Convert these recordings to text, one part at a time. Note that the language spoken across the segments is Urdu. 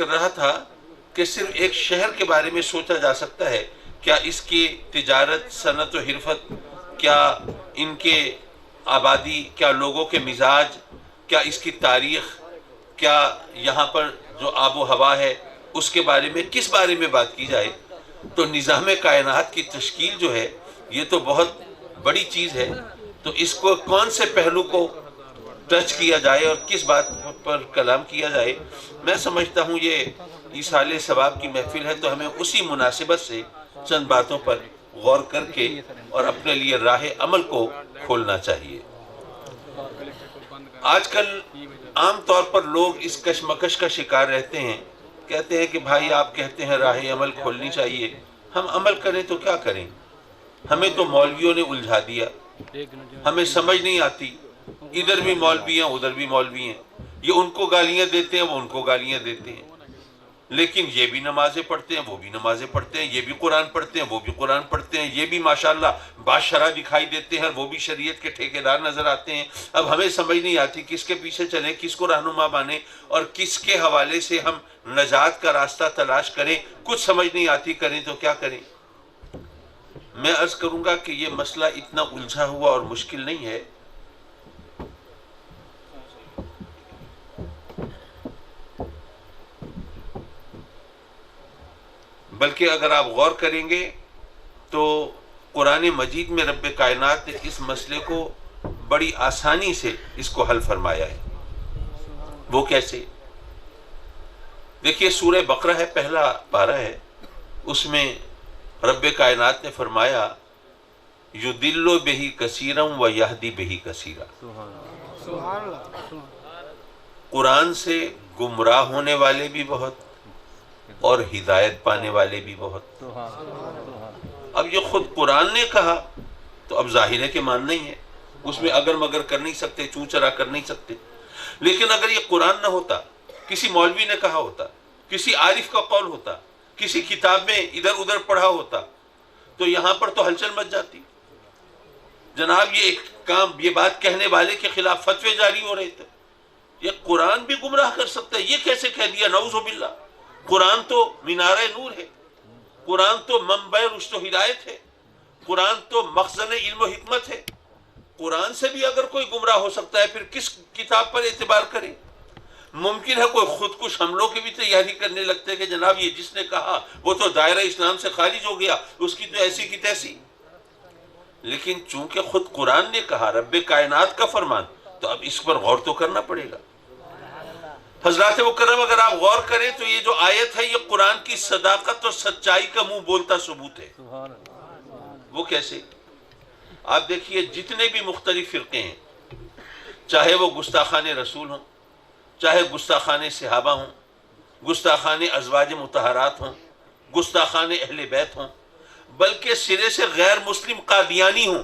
کر رہا تھا کہ صرف ایک شہر کے بارے میں سوچا جا سکتا ہے، کیا اس کی تجارت، صنعت و حرفت، کیا ان کے آبادی، کیا لوگوں کے مزاج، کیا اس کی تاریخ، کیا یہاں پر جو آب و ہوا ہے اس کے بارے میں کس بارے میں بات کی جائے تو نظام کائنات کی تشکیل جو ہے یہ تو بہت بڑی چیز ہے، تو اس کو کون سے پہلو کو ٹچ کیا جائے اور کس بات پر کلام کیا جائے، میں سمجھتا ہوں یہ ایصال ثواب کی محفل ہے تو ہمیں اسی مناسبت سے چند باتوں پر غور کر کے اور اپنے لیے راہ عمل کو کھولنا چاہیے۔ آج کل عام طور پر لوگ اس کشمکش کا شکار رہتے ہیں، کہتے ہیں کہ بھائی آپ کہتے ہیں راہ عمل کھولنی چاہیے، ہم عمل کریں تو کیا کریں؟ ہمیں تو مولویوں نے الجھا دیا، ہمیں سمجھ نہیں آتی، ادھر بھی مولوی ہیں ادھر بھی مولوی ہیں، یہ ان کو گالیاں دیتے ہیں وہ ان کو گالیاں دیتے ہیں، لیکن یہ بھی نمازیں پڑھتے ہیں وہ بھی نمازیں پڑھتے ہیں، یہ بھی قرآن پڑھتے ہیں وہ بھی قرآن پڑھتے ہیں، یہ بھی ماشاءاللہ باشرع دکھائی دیتے ہیں وہ بھی شریعت کے ٹھیکیدار نظر آتے ہیں۔ اب ہمیں سمجھ نہیں آتی کس کے پیچھے چلیں، کس کو رہنما مانیں اور کس کے حوالے سے ہم نجات کا راستہ تلاش کریں، کچھ سمجھ نہیں آتی، کریں تو کیا کریں؟ میں عرض کروں گا کہ یہ مسئلہ اتنا الجھا ہوا اور مشکل نہیں ہے، بلکہ اگر آپ غور کریں گے تو قرآن مجید میں رب کائنات نے اس مسئلے کو بڑی آسانی سے اس کو حل فرمایا ہے۔ وہ کیسے؟ دیکھیے سورہ بقرہ ہے، پہلا پارہ ہے، اس میں رب کائنات نے فرمایا یُضِلُّ بِهِ کثیرا وَیَہْدِی بِهِ کثیرا، قرآن سے گمراہ ہونے والے بھی بہت اور ہدایت پانے والے بھی بہت۔ اب یہ خود قرآن نے کہا تو اب ظاہر ہے کہ ماننا ہی ہے، اس میں اگر مگر کر نہیں سکتے، چوں چرا کر نہیں سکتے، لیکن اگر یہ قرآن نہ ہوتا، کسی مولوی نے کہا ہوتا، کسی عارف کا قول ہوتا، کسی کتاب میں ادھر ادھر پڑھا ہوتا تو یہاں پر تو ہلچل مچ جاتی، جناب یہ ایک کام، یہ بات کہنے والے کے خلاف فتوے جاری ہو رہے تھے، یہ قرآن بھی گمراہ کر سکتا ہے، یہ کیسے کہہ دیا؟ نعوذ باللہ، قرآن تو مینارہ نور ہے، قرآن تو منبع رشد و ہدایت ہے، قرآن تو مخزن علم و حکمت ہے، قرآن سے بھی اگر کوئی گمراہ ہو سکتا ہے پھر کس کتاب پر اعتبار کریں؟ ممکن ہے کوئی خودکش حملوں کی بھی تیاری کرنے لگتے کہ جناب یہ جس نے کہا وہ تو دائرہ اسلام سے خارج ہو گیا، اس کی تو ایسی کی تیسی، لیکن چونکہ خود قرآن نے کہا، رب کائنات کا فرمان، تو اب اس پر غور تو کرنا پڑے گا۔ حضرات مکرم اگر آپ غور کریں تو یہ جو آیت ہے یہ قرآن کی صداقت اور سچائی کا منہ بولتا ثبوت ہے۔ وہ کیسے؟ آپ دیکھیے جتنے بھی مختلف فرقے ہیں، چاہے وہ گستاخان رسول ہوں، چاہے گستاخان صحابہ ہوں، گستاخان ازواج مطہرات ہوں، گستاخان اہل بیت ہوں، بلکہ سرے سے غیر مسلم قادیانی ہوں،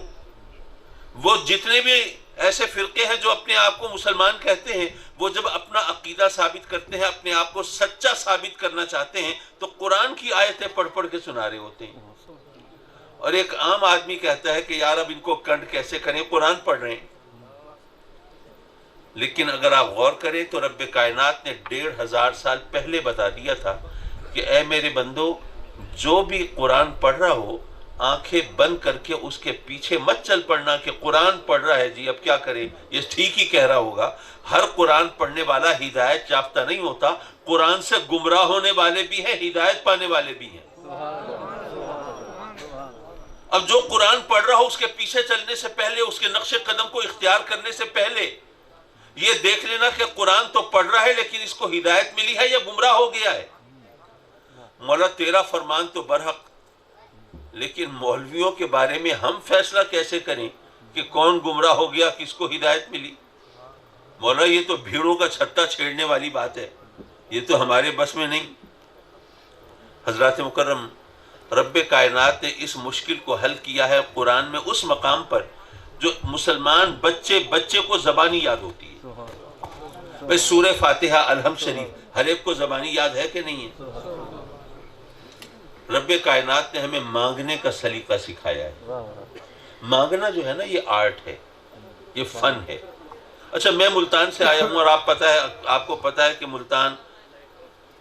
وہ جتنے بھی ایسے فرقے ہیں جو اپنے آپ کو مسلمان کہتے ہیں، وہ جب اپنا عقیدہ ثابت کرتے ہیں، اپنے آپ کو سچا ثابت کرنا چاہتے ہیں تو قرآن کی آیتیں پڑھ پڑھ کے سنا رہے ہوتے ہیں، اور ایک عام آدمی کہتا ہے کہ یار اب ان کو کنڈ کیسے کریں، قرآن پڑھ رہے ہیں۔ لیکن اگر آپ غور کریں تو رب کائنات نے 1500 سال پہلے بتا دیا تھا کہ اے میرے بندو، جو بھی قرآن پڑھ رہا ہو آنکھیں بند کر کے اس کے پیچھے مت چل پڑنا کہ قرآن پڑھ رہا ہے جی اب کیا کرے، یہ ٹھیک ہی کہہ رہا ہوگا۔ ہر قرآن پڑھنے والا ہدایت یافتہ نہیں ہوتا، قرآن سے گمراہ ہونے والے بھی ہیں، ہدایت پانے والے بھی ہیں۔ اب جو قرآن پڑھ رہا ہو اس کے پیچھے چلنے سے پہلے، اس کے نقش قدم کو اختیار کرنے سے پہلے یہ دیکھ لینا کہ قرآن تو پڑھ رہا ہے لیکن اس کو ہدایت ملی ہے یا گمراہ ہو گیا ہے۔ مولا تیرا فرمان تو برحق، لیکن مولویوں کے بارے میں ہم فیصلہ کیسے کریں کہ کون گمراہ ہو گیا، کس کو ہدایت ملی؟ مولا یہ تو بھیڑوں کا چھتہ چھیڑنے والی بات ہے، یہ تو ہمارے بس میں نہیں۔ حضرات مکرم، رب کائنات نے اس مشکل کو حل کیا ہے قرآن میں اس مقام پر جو مسلمان بچے کو زبانی یاد ہوتی ہے۔ بھئی سورہ فاتحہ، الحمد شریف ہر ایک کو زبانی یاد ہے کہ نہیں ہے؟ رب کائنات نے ہمیں مانگنے کا سلیقہ سکھایا ہے۔ مانگنا جو ہے نا یہ آرٹ ہے، یہ فن ہے۔ اچھا میں ملتان سے آیا ہوں اور آپ کو پتہ ہے کہ ملتان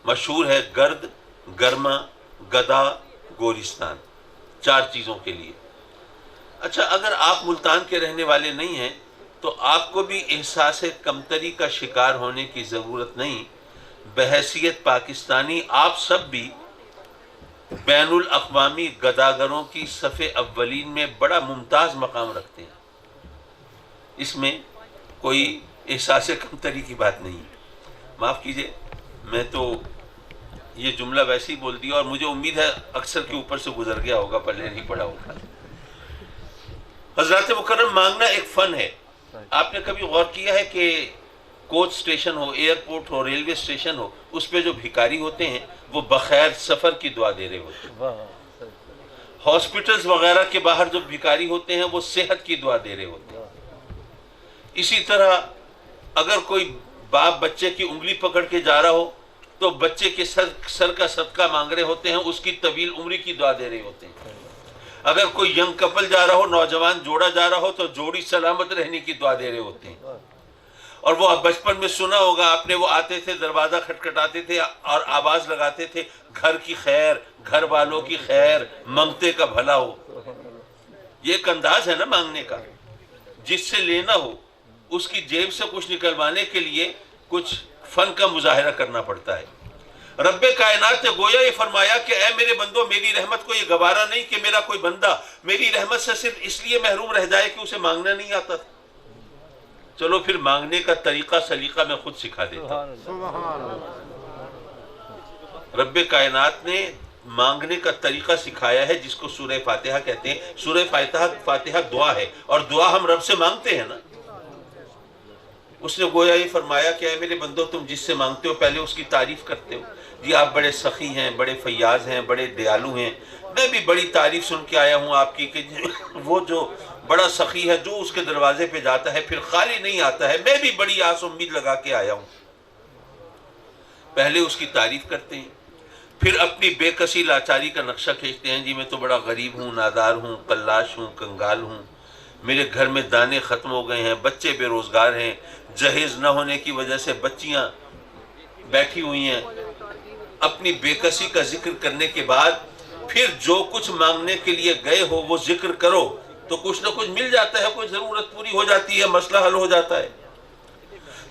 مشہور ہے گرد، گرما، گدا، گورستان، 4 چیزوں کے لیے۔ اچھا، اگر آپ ملتان کے رہنے والے نہیں ہیں تو آپ کو بھی احساس کمتری کا شکار ہونے کی ضرورت نہیں۔ بحیثیت پاکستانی آپ سب بھی بین الاقوامی گداگروں کی صف اولین میں بڑا ممتاز مقام رکھتے ہیں، اس میں کوئی احساس کمتری کی بات نہیں۔ معاف کیجئے، میں تو یہ جملہ ویسے ہی بول دیا، اور مجھے امید ہے اکثر کے اوپر سے گزر گیا ہوگا، پہلے نہیں پڑھا ہوگا۔ حضرات مکرم، مانگنا ایک فن ہے۔ آپ نے کبھی غور کیا ہے کہ کوچ اسٹیشن ہو، ایئرپورٹ ہو، ریلوے اسٹیشن ہو، اس پہ جو بھکاری ہوتے ہیں وہ بخیر سفر کی دعا دے رہے ہوتے ہیں۔ ہاسپٹلز وغیرہ کے باہر جو بھکاری ہوتے ہیں وہ صحت کی دعا دے رہے ہوتے ہیں۔ اسی طرح اگر کوئی باپ بچے کی انگلی پکڑ کے جا رہا ہو تو بچے کے سر کا صدقہ مانگ رہے ہوتے ہیں، اس کی طویل عمری کی دعا دے رہے ہوتے ہیں۔ اگر کوئی ینگ کپل جا رہا ہو، نوجوان جوڑا جا رہا ہو، تو جوڑی سلامت رہنے کی دعا دے رہے ہوتے ہیں۔ اور وہ بچپن میں سنا ہوگا آپ نے، وہ آتے تھے، دروازہ کھٹکھٹاتے تھے اور آواز لگاتے تھے، گھر کی خیر، گھر والوں کی خیر، منگتے کا بھلا ہو۔ یہ ایک انداز ہے نا مانگنے کا۔ جس سے لینا ہو اس کی جیب سے کچھ نکلوانے کے لیے کچھ فن کا مظاہرہ کرنا پڑتا ہے۔ رب کائنات نے گویا یہ فرمایا کہ اے میرے بندو، میری رحمت کو یہ گوارا نہیں کہ میرا کوئی بندہ میری رحمت سے صرف اس لیے محروم رہ جائے کہ اسے مانگنا نہیں آتا تھا۔ چلو پھر مانگنے کا طریقہ سلیقہ میں خود سکھا دیتا ہوں۔ رب کائنات نے مانگنے کا طریقہ سکھایا ہے، جس کو سورہ فاتحہ کہتے ہیں۔ سورہ فاتحہ دعا ہے، اور دعا ہم رب سے مانگتے ہیں نا۔ اس نے گویا یہ فرمایا کہ اے میرے بندو، تم جس سے مانگتے ہو پہلے اس کی تعریف کرتے ہو۔ جی آپ بڑے سخی ہیں، بڑے فیاض ہیں، بڑے دیالو ہیں۔ میں بھی بڑی تعریف سن کے آیا ہوں آپ کی کہ وہ جو بڑا سخی ہے، جو اس کے دروازے پہ جاتا ہے پھر خالی نہیں آتا ہے، میں بھی بڑی آس امید لگا کے آیا ہوں۔ پہلے اس کی تعریف کرتے ہیں، پھر اپنی بے کسی لاچاری کا نقشہ کھینچتے ہیں۔ جی میں تو بڑا غریب ہوں، نادار ہوں، قلاش ہوں، کنگال ہوں، میرے گھر میں دانے ختم ہو گئے ہیں، بچے بے روزگار ہیں، جہیز نہ ہونے کی وجہ سے بچیاں بیٹھی ہوئی ہیں۔ اپنی بے کسی کا ذکر کرنے کے بعد پھر جو کچھ مانگنے کے لیے گئے ہو وہ ذکر کرو تو کچھ نہ کچھ مل جاتا ہے، کوئی ضرورت پوری ہو جاتی ہے، مسئلہ حل ہو جاتا ہے۔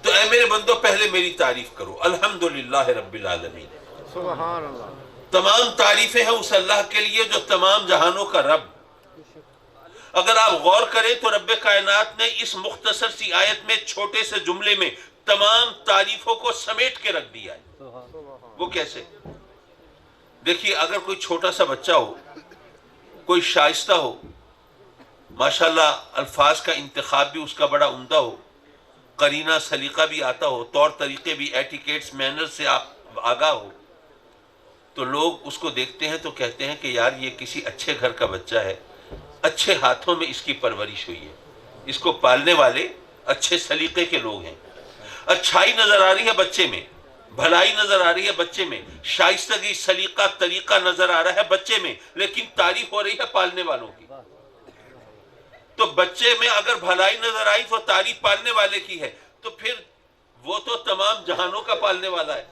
تو اے میرے بندو، پہلے میری تعریف کرو، الحمدللہ رب العالمین۔ سبحان اللہ۔ تمام تعریفیں ہیں اس اللہ کے لیے جو تمام جہانوں کا رب۔ اگر آپ غور کریں تو رب کائنات نے اس مختصر سی آیت میں، چھوٹے سے جملے میں، تمام تعریفوں کو سمیٹ کے رکھ دیا ہے۔ وہ کیسے؟ دیکھیے، اگر کوئی چھوٹا سا بچہ ہو، کوئی شائستہ ہو، ماشاءاللہ الفاظ کا انتخاب بھی اس کا بڑا عمدہ ہو، قرینہ سلیقہ بھی آتا ہو، طور طریقے بھی، ایٹیکیٹس مینر سے آپ آگاہ ہو، تو لوگ اس کو دیکھتے ہیں تو کہتے ہیں کہ یار یہ کسی اچھے گھر کا بچہ ہے، اچھے ہاتھوں میں اس کی پرورش ہوئی ہے، اس کو پالنے والے اچھے سلیقے کے لوگ ہیں۔ اچھائی نظر آ رہی ہے بچے میں، بھلائی نظر آ رہی ہے بچے میں، شائستگی، سلیقہ، طریقہ نظر آ رہا ہے بچے میں، لیکن تعریف ہو رہی ہے پالنے والوں کی۔ تو بچے میں اگر بھلائی نظر آئی تو تعریف پالنے والے کی ہے، تو پھر وہ تو تمام جہانوں کا پالنے والا ہے۔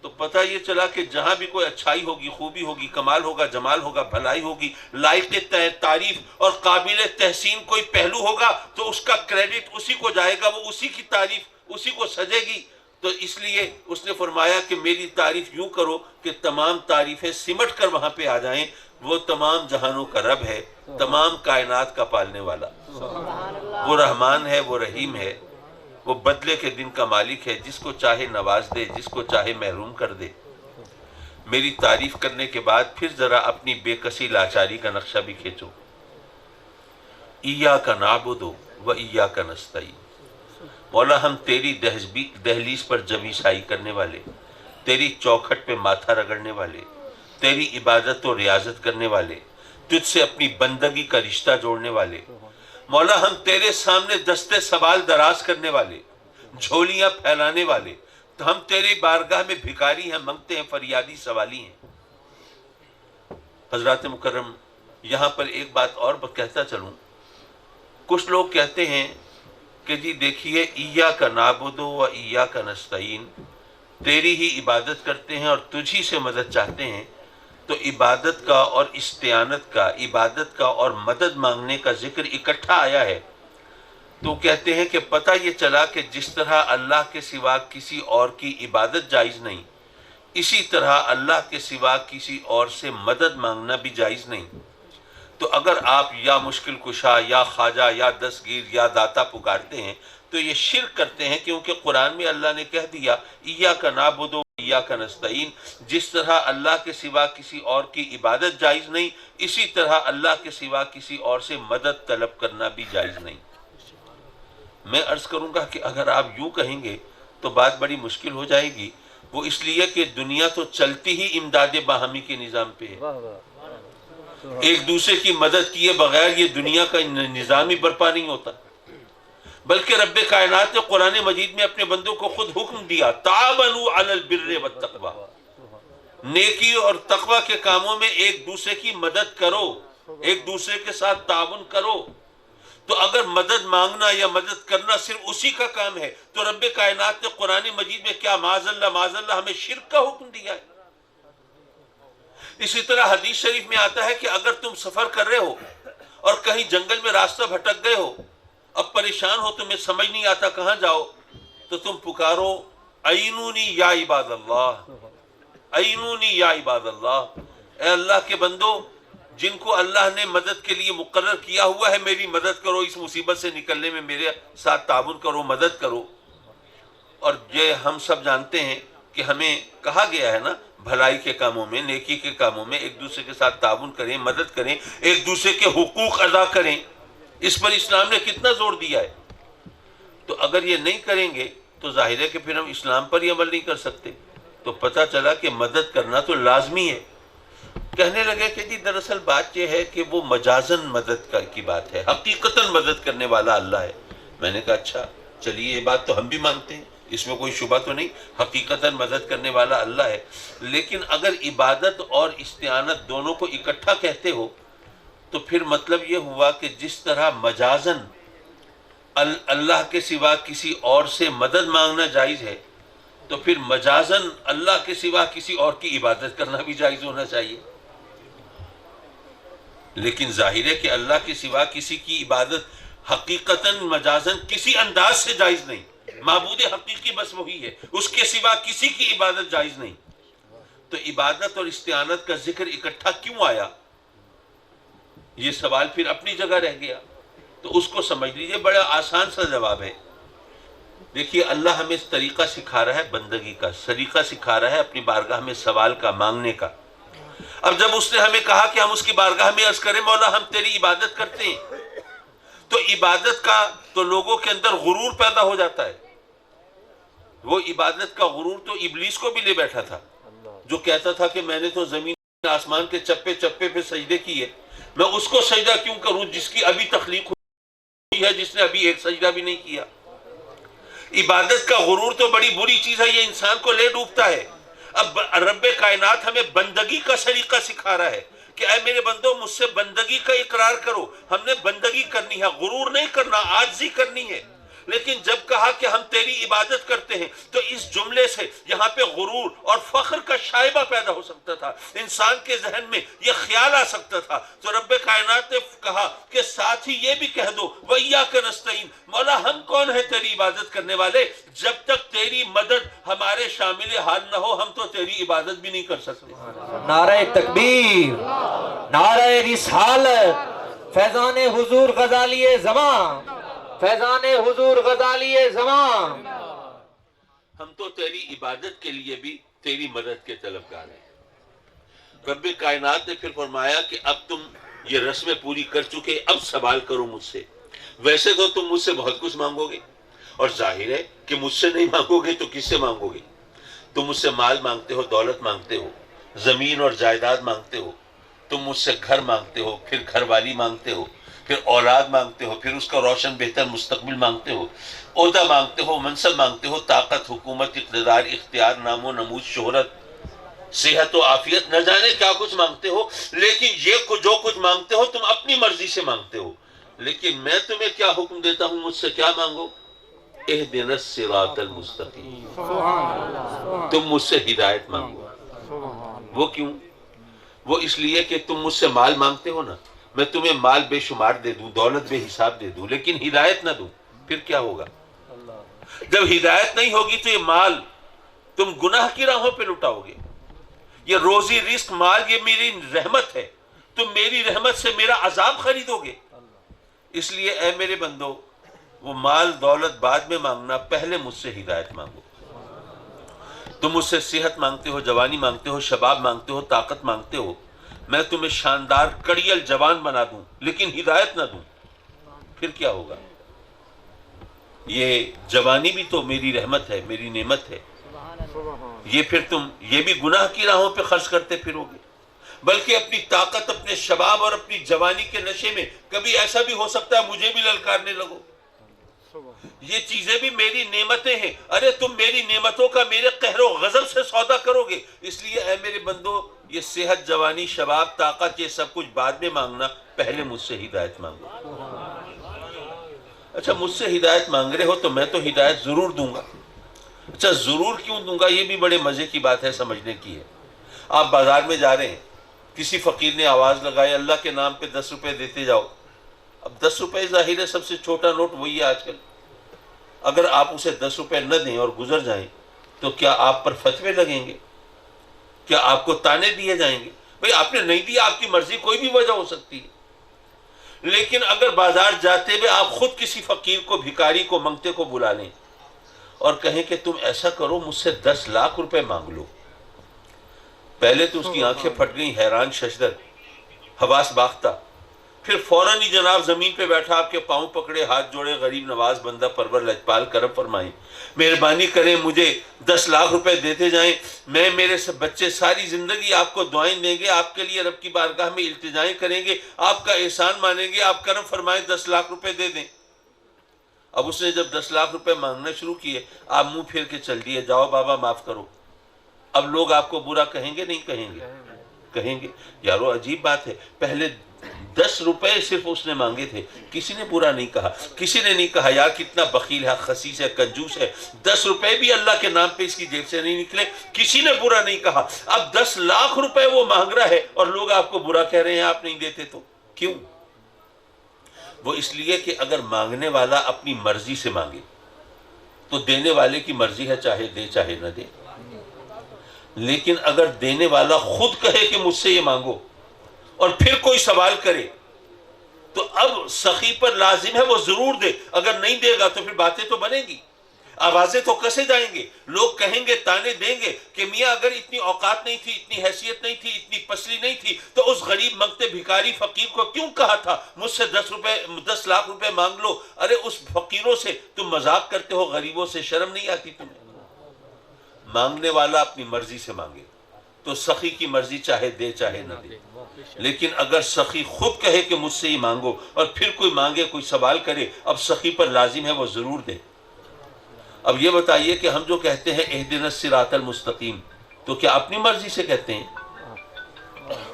تو پتہ یہ چلا کہ جہاں بھی کوئی اچھائی ہوگی، خوبی ہوگی، کمال ہوگا، جمال ہوگا، بھلائی ہوگی، لائق تعریف اور قابل تحسین کوئی پہلو ہوگا تو اس کا کریڈٹ اسی کو جائے گا، وہ اسی کی تعریف اسی کو سجے گی۔ تو اس لیے اس نے فرمایا کہ میری تعریف یوں کرو کہ تمام تعریفیں سمٹ کر وہاں پہ آ جائیں۔ وہ تمام جہانوں کا رب ہے، تمام کائنات کا پالنے والا، وہ رحمان ہے، وہ رحیم ہے، وہ بدلے کے دن کا مالک ہے، جس کو چاہے نواز دے، جس کو چاہے محروم کر دے۔ میری تعریف کرنے کے بعد پھر ذرا اپنی بے کسی لاچاری کا نقشہ بھی کھینچو۔ ایاک نعبد و ایاک نستعین۔ مولا ہم تیری دہلیز پر جمی سائی کرنے والے، تیری چوکھٹ پہ ماتھا رگڑنے والے، تیری عبادت و ریاضت کرنے والے، تجھ سے اپنی بندگی کا رشتہ جوڑنے والے، مولا ہم تیرے سامنے دستے سوال دراز کرنے والے، جھولیاں پھیلانے والے، تو ہم تیری بارگاہ میں بھکاری ہیں، منگتے ہیں، فریادی سوالی ہیں۔ حضرات مکرم، یہاں پر ایک بات اور کہتا چلوں۔ کچھ لوگ کہتے ہیں کہ جی دیکھیے، ایاک نعبد و ایاک نستعین، تیری ہی عبادت کرتے ہیں اور تجھی سے مدد چاہتے ہیں، تو عبادت کا اور استعانت کا، عبادت کا اور مدد مانگنے کا ذکر اکٹھا آیا ہے، تو کہتے ہیں کہ پتہ یہ چلا کہ جس طرح اللہ کے سوا کسی اور کی عبادت جائز نہیں، اسی طرح اللہ کے سوا کسی اور سے مدد مانگنا بھی جائز نہیں۔ تو اگر آپ یا مشکل کشا یا خواجہ یا دستگیر یا داتا پکارتے ہیں تو یہ شرک کرتے ہیں، کیونکہ قرآن میں اللہ نے کہہ دیا ایاک نعبد و ایاک نستعین، جس طرح اللہ کے سوا کسی اور کی عبادت جائز نہیں، اسی طرح اللہ کے سوا کسی اور سے مدد طلب کرنا بھی جائز نہیں۔ میں عرض کروں گا کہ اگر آپ یوں کہیں گے تو بات بڑی مشکل ہو جائے گی، وہ اس لیے کہ دنیا تو چلتی ہی امداد باہمی کے نظام پہ ہے، ایک دوسرے کی مدد کیے بغیر یہ دنیا کا نظام ہی برپا نہیں ہوتا، بلکہ رب کائنات نے قرآن مجید میں اپنے بندوں کو خود حکم دیا تعاونوا علی البر والتقوی، نیکی اور تقوی کے کاموں میں ایک دوسرے کی مدد کرو، ایک دوسرے کے ساتھ تعاون کرو۔ تو اگر مدد مانگنا یا مدد کرنا صرف اسی کا کام ہے تو رب کائنات نے قرآن مجید میں کیا معاذ اللہ ہمیں شرک کا حکم دیا ہے؟ اسی طرح حدیث شریف میں آتا ہے کہ اگر تم سفر کر رہے ہو اور کہیں جنگل میں راستہ بھٹک گئے ہو، اب پریشان ہو، تمہیں سمجھ نہیں آتا کہاں جاؤ، تو تم پکارو عینونی یا عباد اللہ، عینونی یا عباد اللہ، اے اللہ کے بندو جن کو اللہ نے مدد کے لیے مقرر کیا ہوا ہے میری مدد کرو، اس مصیبت سے نکلنے میں میرے ساتھ تعاون کرو، مدد کرو۔ اور یہ ہم سب جانتے ہیں کہ ہمیں کہا گیا ہے نا، بھلائی کے کاموں میں، نیکی کے کاموں میں ایک دوسرے کے ساتھ تعاون کریں، مدد کریں، ایک دوسرے کے حقوق ادا کریں، اس پر اسلام نے کتنا زور دیا ہے۔ تو اگر یہ نہیں کریں گے تو ظاہر ہے کہ پھر ہم اسلام پر ہی عمل نہیں کر سکتے۔ تو پتہ چلا کہ مدد کرنا تو لازمی ہے۔ کہنے لگے کہ جی دراصل بات یہ ہے کہ وہ مجازن مدد کی بات ہے، حقیقتاً مدد کرنے والا اللہ ہے۔ میں نے کہا اچھا چلیے، یہ بات تو ہم بھی مانتے ہیں، اس میں کوئی شبہ تو نہیں، حقیقتاً مدد کرنے والا اللہ ہے، لیکن اگر عبادت اور استعانت دونوں کو اکٹھا کہتے ہو تو پھر مطلب یہ ہوا کہ جس طرح مجازن اللہ کے سوا کسی اور سے مدد مانگنا جائز ہے، تو پھر مجازن اللہ کے سوا کسی اور کی عبادت کرنا بھی جائز ہونا چاہیے۔ لیکن ظاہر ہے کہ اللہ کے سوا کسی کی عبادت حقیقتاً مجازن کسی انداز سے جائز نہیں، معبود حقیقی بس وہی ہے، اس کے سوا کسی کی عبادت جائز نہیں۔ تو عبادت اور استعانت کا ذکر اکٹھا کیوں آیا؟ یہ سوال پھر اپنی جگہ رہ گیا، تو اس کو سمجھ لیجئے، بڑا آسان سا جواب ہے۔ دیکھیے اللہ ہمیں طریقہ سکھا رہا ہے بندگی کا، طریقہ سکھا رہا ہے اپنی بارگاہ میں سوال کا، مانگنے کا۔ اب جب اس نے ہمیں کہا کہ ہم اس کی بارگاہ میں عرض کریں مولا ہم تیری عبادت کرتے ہیں، تو عبادت کا تو لوگوں کے اندر غرور پیدا ہو جاتا ہے۔ وہ عبادت کا غرور تو ابلیس کو بھی لے بیٹھا تھا، جو کہتا تھا کہ میں نے تو زمین آسمان کے چپے چپے پہ سجدے کیے، میں اس کو سجدہ کیوں کروں جس کی ابھی تخلیق ہوئی ہے، جس نے ابھی ایک سجدہ بھی نہیں کیا۔ عبادت کا غرور تو بڑی بری چیز ہے، یہ انسان کو لے ڈوبتا ہے۔ اب رب کائنات ہمیں بندگی کا سلیقہ سکھا رہا ہے کہ اے میرے بندو مجھ سے بندگی کا اقرار کرو، ہم نے بندگی کرنی ہے، غرور نہیں کرنا، عاجزی کرنی ہے۔ لیکن جب کہا کہ ہم تیری عبادت کرتے ہیں تو اس جملے سے یہاں پہ غرور اور فخر کا شائبہ پیدا ہو سکتا تھا، انسان کے ذہن میں یہ خیال آ سکتا تھا۔ تو رب کائنات نے کہا کہ ساتھ ہی یہ بھی کہہ دو وَإِيَّاكَ نَسْتَعِينُ، مولا ہم کون ہیں تیری عبادت کرنے والے، جب تک تیری مدد ہمارے شامل حال نہ ہو ہم تو تیری عبادت بھی نہیں کر سکتے۔ نعرہ تکبیر، نعرہ رسالت، فیضان حضور غزالی زمان، فیضان حضور غزالی زمان۔ ہم تو تیری عبادت کے لیے بھی تیری مدد کے طلبگار ہیں۔ رب کائنات نے پھر فرمایا کہ اب تم یہ رسمیں پوری کر چکے، اب سوال کرو مجھ سے۔ ویسے تو تم مجھ سے بہت کچھ مانگو گے، اور ظاہر ہے کہ مجھ سے نہیں مانگو گے تو کس سے مانگو گے؟ تم مجھ سے مال مانگتے ہو، دولت مانگتے ہو، زمین اور جائیداد مانگتے ہو، تم مجھ سے گھر مانگتے ہو، پھر گھر والی مانگتے ہو، پھر اولاد مانگتے ہو، پھر اس کا روشن بہتر مستقبل مانگتے ہو، عہدہ مانگتے ہو، منصب مانگتے ہو، طاقت، حکومت، اقتدار، اختیار، نام و نمود، شہرت، صحت و عافیت، نہ جانے کیا کچھ مانگتے ہو۔ لیکن یہ جو کچھ مانگتے ہو تم اپنی مرضی سے مانگتے ہو، لیکن میں تمہیں کیا حکم دیتا ہوں، مجھ سے کیا مانگو؟ اہدنا الصراط المستقیم، تم مجھ سے ہدایت مانگو۔ وہ کیوں؟ وہ اس لیے کہ تم مجھ سے مال مانگتے ہو نا، میں تمہیں مال بے شمار دے دوں، دولت بے حساب دے دوں، لیکن ہدایت نہ دوں، پھر کیا ہوگا؟ جب ہدایت نہیں ہوگی تو یہ مال تم گناہ کی راہوں پہ لٹاؤ گے۔ یہ روزی رزق مال یہ میری رحمت ہے، تم میری رحمت سے میرا عذاب خریدو گے۔ اس لیے اے میرے بندو، وہ مال دولت بعد میں مانگنا، پہلے مجھ سے ہدایت مانگو۔ تم مجھ سے صحت مانگتے ہو، جوانی مانگتے ہو، شباب مانگتے ہو، طاقت مانگتے ہو، میں تمہیں شاندار کڑیل جوان بنا دوں لیکن ہدایت نہ دوں، پھر کیا ہوگا؟ یہ جوانی بھی تو میری رحمت ہے، میری نعمت ہے، یہ پھر تم یہ بھی گناہ کی راہوں پہ خرچ کرتے پھرو گے۔ بلکہ اپنی طاقت، اپنے شباب اور اپنی جوانی کے نشے میں کبھی ایسا بھی ہو سکتا ہے مجھے بھی للکارنے لگو۔ یہ چیزیں بھی میری نعمتیں ہیں، ارے تم میری نعمتوں کا میرے قہر و غضب سے سودا کرو گے۔ اس لیے اے میرے بندو، یہ صحت، جوانی، شباب، طاقت، یہ سب کچھ بعد میں مانگنا، پہلے مجھ سے ہدایت مانگو۔ اچھا، مجھ سے ہدایت مانگ رہے ہو تو میں تو ہدایت ضرور دوں گا۔ اچھا، ضرور کیوں دوں گا؟ یہ بھی بڑے مزے کی بات ہے، سمجھنے کی ہے۔ آپ بازار میں جا رہے ہیں، کسی فقیر نے آواز لگائی اللہ کے نام پہ 10 روپے دیتے جاؤ۔ اب 10 روپے ظاہر ہے سب سے چھوٹا نوٹ وہی ہے آج کل۔ اگر آپ اسے 10 روپے نہ دیں اور گزر جائیں تو کیا آپ پر فتوے لگیں گے؟ کیا آپ کو تانے دیے جائیں گے؟ بھئی آپ نے نہیں دیا، آپ کی مرضی، کوئی بھی وجہ ہو سکتی ہے۔ لیکن اگر بازار جاتے ہوئے آپ خود کسی فقیر کو، بھکاری کو، منگتے کو بلا لیں اور کہیں کہ تم ایسا کرو مجھ سے 10 لاکھ روپے مانگ لو، پہلے تو اس کی آنکھیں پھٹ گئیں، حیران ششدر، حواس باختہ، پھر فوراً ہی جناب زمین پہ بیٹھا آپ کے پاؤں پکڑے، ہاتھ جوڑے، غریب نواز بندہ پرور لجپال کرم فرمائیں، مہربانی کریں مجھے 10 لاکھ روپے دیتے جائیں، میں میرے سب بچے ساری زندگی آپ کو دعائیں دیں گے، آپ کے لیے رب کی بارگاہ میں التجائیں کریں گے، آپ کا احسان مانیں گے، آپ کرم فرمائیں 10 لاکھ روپے دے دیں۔ اب اس نے جب 10 لاکھ روپے مانگنا شروع کیے، آپ منہ پھیر کے چل دیے، جاؤ بابا معاف کرو۔ اب لوگ آپ کو برا کہیں گے نہیں کہیں گے؟ کہیں گے۔ یارو عجیب بات ہے، پہلے 10 روپے صرف اس نے مانگے تھے، کسی نے برا نہیں کہا، کسی نے نہیں کہا یار کتنا بخیل ہے، خسیس ہے، کنجوس ہے، 10 روپے بھی اللہ کے نام پہ اس کی جیب سے نہیں نکلے، کسی نے برا نہیں کہا۔ اب 10 لاکھ روپے وہ مانگ رہا ہے اور لوگ آپ کو برا کہہ رہے ہیں آپ نہیں دیتے تو کیوں؟ وہ اس لیے کہ اگر مانگنے والا اپنی مرضی سے مانگے تو دینے والے کی مرضی ہے، چاہے دے چاہے نہ دے۔ لیکن اگر دینے والا خود کہے کہ مجھ سے یہ مانگو اور پھر کوئی سوال کرے تو اب سخی پر لازم ہے وہ ضرور دے، اگر نہیں دے گا تو پھر باتیں تو بنیں گی، آوازیں تو کسے جائیں گے، لوگ کہیں گے، تانے دیں گے کہ میاں اگر اتنی اوقات نہیں تھی، اتنی حیثیت نہیں تھی، اتنی پسلی نہیں تھی تو اس غریب منگتے بھکاری فقیر کو کیوں کہا تھا مجھ سے 10 لاکھ روپے مانگ لو؟ ارے اس فقیروں سے تم مذاق کرتے ہو، غریبوں سے شرم نہیں آتی تمہیں؟ مانگنے والا اپنی مرضی سے مانگے تو سخی کی مرضی چاہے دے چاہے نہ دے، لیکن اگر سخی خود کہے کہ مجھ سے ہی مانگو اور پھر کوئی مانگے، کوئی سوال کرے، اب سخی پر لازم ہے وہ ضرور دے۔ اب یہ بتائیے کہ ہم جو کہتے ہیں اہدنا الصراط المستقیم، تو کیا اپنی مرضی سے کہتے ہیں؟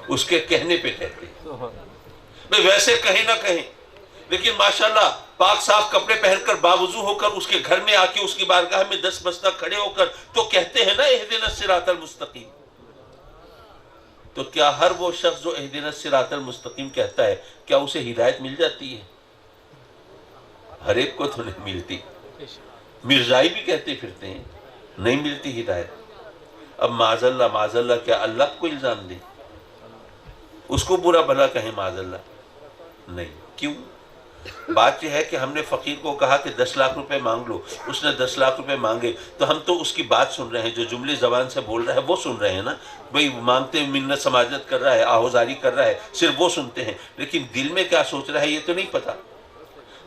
اس کے کہنے پہ کہتے ہیں۔ بھئی ویسے کہیں نہ کہیں، لیکن ماشاءاللہ پاک صاف کپڑے پہن کر باوضو ہو کر اس کے گھر میں آ کے اس کی بارگاہ میں 10 بستہ کھڑے ہو کر تو کہتے ہیں نا اہدنا الصراط المستقیم۔ تو کیا ہر وہ شخص جو اہدنا الصراط المستقیم کہتا ہے کیا اسے ہدایت مل جاتی ہے؟ ہر ایک کو تو نہیں ملتی، مرزائی بھی کہتے پھرتے ہیں نہیں ملتی ہدایت۔ اب معاذ اللہ کیا اللہ کو الزام دیں، اس کو برا بھلا کہیں؟ معاذ اللہ نہیں۔ کیوں؟ بات یہ ہے کہ ہم نے فقیر کو کہا کہ 10 لاکھ روپے مانگ لو، اس نے 10 لاکھ روپے مانگے تو ہم تو اس کی بات سن رہے ہیں، جو جملے زبان سے بول رہا ہے وہ سن رہے ہیں نا، بھئی مانگتے منت سماجت کر رہا ہے، آہوزاری کر رہا ہے، صرف وہ سنتے ہیں، لیکن دل میں کیا سوچ رہا ہے یہ تو نہیں پتا۔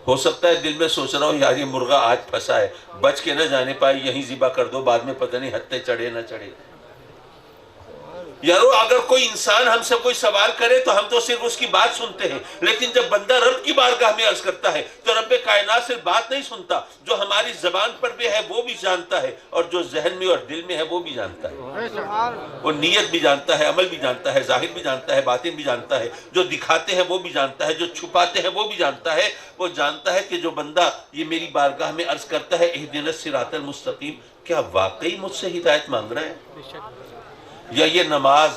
ہو سکتا ہے دل میں سوچ رہا ہو یار یہ مرغا آج پھنسا ہے، بچ کے نہ جانے پائے، یہیں ذبح کر دو، بعد میں پتہ نہیں ہتھے چڑھے نہ چڑھے۔ یارو اگر کوئی انسان ہم سے کوئی سوال کرے تو ہم تو صرف اس کی بات سنتے ہیں، لیکن جب بندہ رب کی بارگاہ میں عرض کرتا ہے تو رب کائنات صرف بات نہیں سنتا، جو ہماری زبان پر بھی ہے وہ بھی جانتا ہے، اور جو ذہن میں اور دل میں ہے وہ بھی جانتا ہے، وہ نیت بھی جانتا ہے، عمل بھی جانتا ہے، ظاہر بھی جانتا ہے، باطن بھی جانتا ہے، جو دکھاتے ہیں وہ بھی جانتا ہے، جو چھپاتے ہیں وہ بھی جانتا ہے۔ وہ جانتا ہے کہ جو بندہ یہ میری بارگاہ میں عرض کرتا ہے اہدنا الصراط المستقیم، کیا واقعی مجھ سے ہدایت مانگ رہا ہے، یا یہ نماز،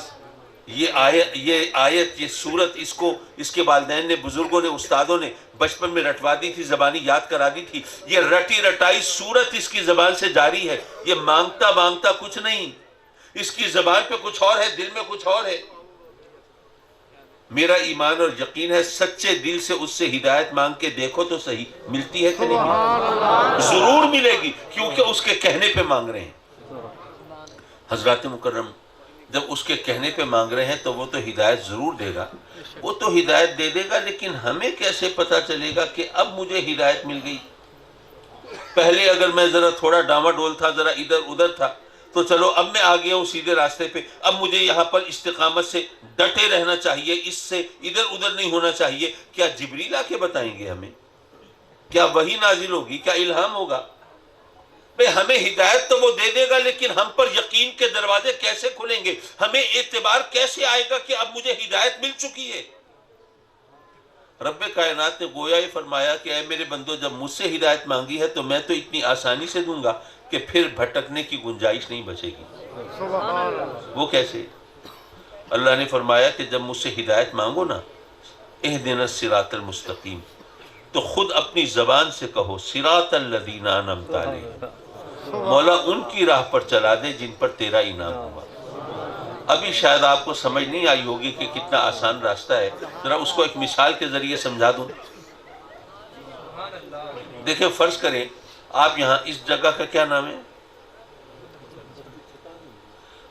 یہ آیت، یہ سورت اس کے والدین نے، بزرگوں نے، استادوں نے بچپن میں رٹوا دی تھی، زبانی یاد کرا دی تھی، یہ رٹی رٹائی سورت اس کی زبان سے جاری ہے، یہ مانگتا کچھ نہیں، اس کی زبان پہ کچھ اور ہے، دل میں کچھ اور ہے۔ میرا ایمان اور یقین ہے سچے دل سے اس سے ہدایت مانگ کے دیکھو تو صحیح، ملتی ہے کہ نہیں ملتی؟ ضرور ملے گی، کیونکہ اس کے کہنے پہ مانگ رہے ہیں۔ حضرات مکرم، جب اس کے کہنے پہ مانگ رہے ہیں تو وہ تو ہدایت ضرور دے گا، وہ تو ہدایت دے گا، لیکن ہمیں کیسے پتا چلے گا کہ اب مجھے ہدایت مل گئی؟ پہلے اگر میں ذرا تھوڑا ڈاما ڈول تھا، ذرا ادھر ادھر تھا، تو چلو اب میں آ گیا ہوں سیدھے راستے پہ، اب مجھے یہاں پر استقامت سے ڈٹے رہنا چاہیے، اس سے ادھر ادھر نہیں ہونا چاہیے۔ کیا جبریل آ کے بتائیں گے ہمیں؟ کیا وحی نازل ہوگی؟ کیا الہام ہوگا؟ بھئی ہمیں ہدایت تو وہ دے دے گا، لیکن ہم پر یقین کے دروازے کیسے کھلیں گے؟ ہمیں اعتبار کیسے آئے گا کہ اب مجھے ہدایت مل چکی ہے؟ رب کائنات نے گویا یہ فرمایا کہ اے میرے بندو، جب مجھ سے ہدایت مانگی ہے تو میں تو اتنی آسانی سے دوں گا کہ پھر بھٹکنے کی گنجائش نہیں بچے گی۔ وہ کیسے؟ اللہ نے فرمایا کہ جب مجھ سے ہدایت مانگو نا، اہدنا الصراط المستقیم، تو خود اپنی زبان سے کہو صراط الذین انعمت علیہم، مولا ان کی راہ پر چلا دے جن پر تیرا انعام ہوا۔ ابھی شاید آپ کو سمجھ نہیں آئی ہوگی کہ کتنا آسان راستہ ہے، ذرا اس کو ایک مثال کے ذریعے سمجھا دوں۔ دیکھیں، فرض کریں آپ یہاں اس جگہ کا کیا نام ہے؟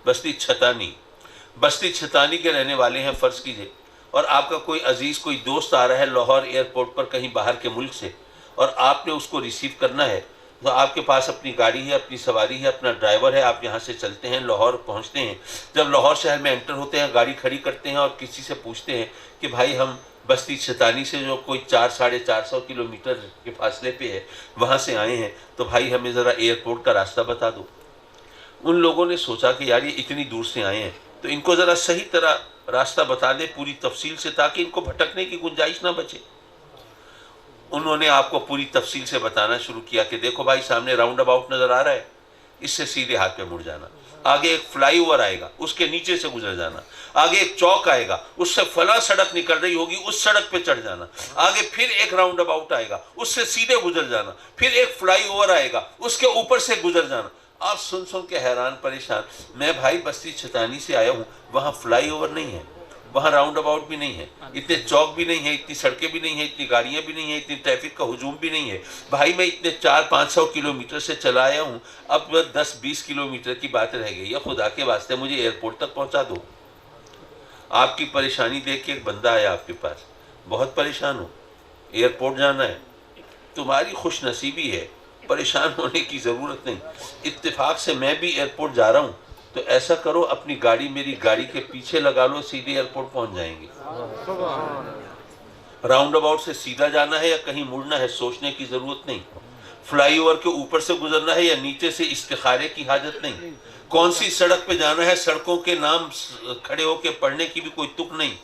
بستی چھتانی۔ بستی چھتانی کے رہنے والے ہیں فرض کیجئے، اور آپ کا کوئی عزیز، کوئی دوست آ رہا ہے لاہور ایئرپورٹ پر کہیں باہر کے ملک سے، اور آپ نے اس کو ریسیو کرنا ہے، تو آپ کے پاس اپنی گاڑی ہے، اپنی سواری ہے، اپنا ڈرائیور ہے، آپ یہاں سے چلتے ہیں، لاہور پہنچتے ہیں۔ جب لاہور شہر میں انٹر ہوتے ہیں، گاڑی کھڑی کرتے ہیں اور کسی سے پوچھتے ہیں کہ بھائی ہم بستی چھتانی سے جو کوئی 400-450 کلومیٹر کے فاصلے پہ ہے وہاں سے آئے ہیں، تو بھائی ہمیں ذرا ایئرپورٹ کا راستہ بتا دو۔ ان لوگوں نے سوچا کہ یار یہ اتنی دور سے آئے ہیں تو ان کو ذرا صحیح طرح راستہ بتا دے پوری تفصیل سے، تاکہ ان کو بھٹکنے کی گنجائش نہ بچے۔ انہوں نے آپ کو پوری تفصیل سے بتانا شروع کیا کہ دیکھو بھائی، سامنے راؤنڈ اباؤٹ نظر آ رہا ہے، اس سے سیدھے ہاتھ پہ مڑ جانا، آگے ایک فلائی اوور آئے گا، اس کے نیچے سے گزر جانا، آگے ایک چوک آئے گا، اس سے فلاں سڑک نکل رہی ہوگی، اس سڑک پہ چڑھ جانا، آگے پھر ایک راؤنڈ اباؤٹ آئے گا، اس سے سیدھے گزر جانا، پھر ایک فلائی اوور آئے گا، اس کے اوپر سے گزر جانا۔ آپ سن کے حیران پریشان، میں بھائی بستی چھتانی سے آیا ہوں، وہاں فلائی اوور نہیں ہے، وہاں راؤنڈ اباؤٹ بھی نہیں ہے، اتنے چوک بھی نہیں ہے، اتنی سڑکیں بھی نہیں ہیں، اتنی گاڑیاں بھی نہیں ہیں، اتنی ٹریفک کا ہجوم بھی نہیں ہے۔ بھائی میں اتنے 400-500 کلومیٹر سے چلا آیا ہوں، اب 10-20 کلومیٹر کی بات رہ گئی ہے، خدا کے واسطے مجھے ایئرپورٹ تک پہنچا دو۔ آپ کی پریشانی دیکھ کے ایک بندہ آیا آپ کے پاس، بہت پریشان ہو، ایئرپورٹ جانا ہے، تمہاری خوش نصیبی ہے، پریشان ہونے کی ضرورت نہیں، اتفاق سے میں بھی ایئرپورٹ جا رہا ہوں، تو ایسا کرو اپنی گاڑی میری گاڑی کے پیچھے لگا لو، سیدھے ایئرپورٹ پہنچ جائیں گے۔ راؤنڈ اباؤٹ سے سیدھا جانا ہے یا کہیں مڑنا ہے سوچنے کی ضرورت نہیں، فلائی اوور کے اوپر سے گزرنا ہے یا نیچے سے استخارے کی حاجت نہیں، کون سی سڑک پہ جانا ہے سڑکوں کے نام کھڑے ہو کے پڑھنے کی بھی کوئی تک نہیں،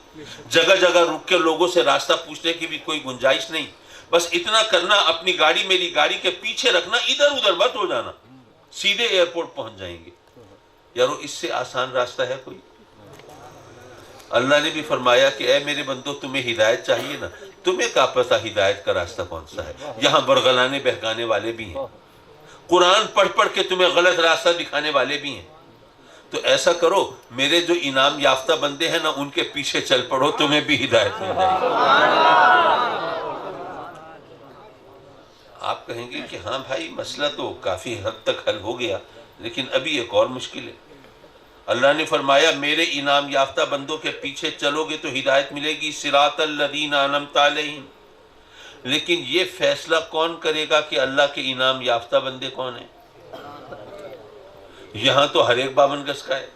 جگہ جگہ رک کے لوگوں سے راستہ پوچھنے کی بھی کوئی گنجائش نہیں۔ بس اتنا کرنا، اپنی گاڑی میری گاڑی کے پیچھے رکھنا، ادھر ادھر مت ہو جانا، سیدھے ایئرپورٹ پہنچ جائیں گے۔ یارو اس سے آسان راستہ ہے کوئی؟ اللہ نے بھی فرمایا کہ اے میرے بندو، تمہیں ہدایت چاہیے نا، تمہیں کیا پتہ ہدایت کا راستہ کون سا ہے؟ یہاں برگلانے بہکانے والے بھی ہیں، قرآن پڑھ پڑھ کے تمہیں غلط راستہ دکھانے والے بھی ہیں، تو ایسا کرو میرے جو انعام یافتہ بندے ہیں نا ان کے پیچھے چل پڑو، تمہیں بھی ہدایت مل جائے گی۔ آپ کہیں گے کہ ہاں بھائی مسئلہ تو کافی حد تک حل ہو گیا، لیکن ابھی ایک اور مشکل ہے۔ اللہ نے فرمایا میرے انعام یافتہ بندوں کے پیچھے چلو گے تو ہدایت ملے گی، صراط الذین انعمت علیہم، لیکن یہ فیصلہ کون کرے گا کہ اللہ کے انعام یافتہ بندے کون ہیں؟ یہاں تو ہر ایک 52 گز کا ہے،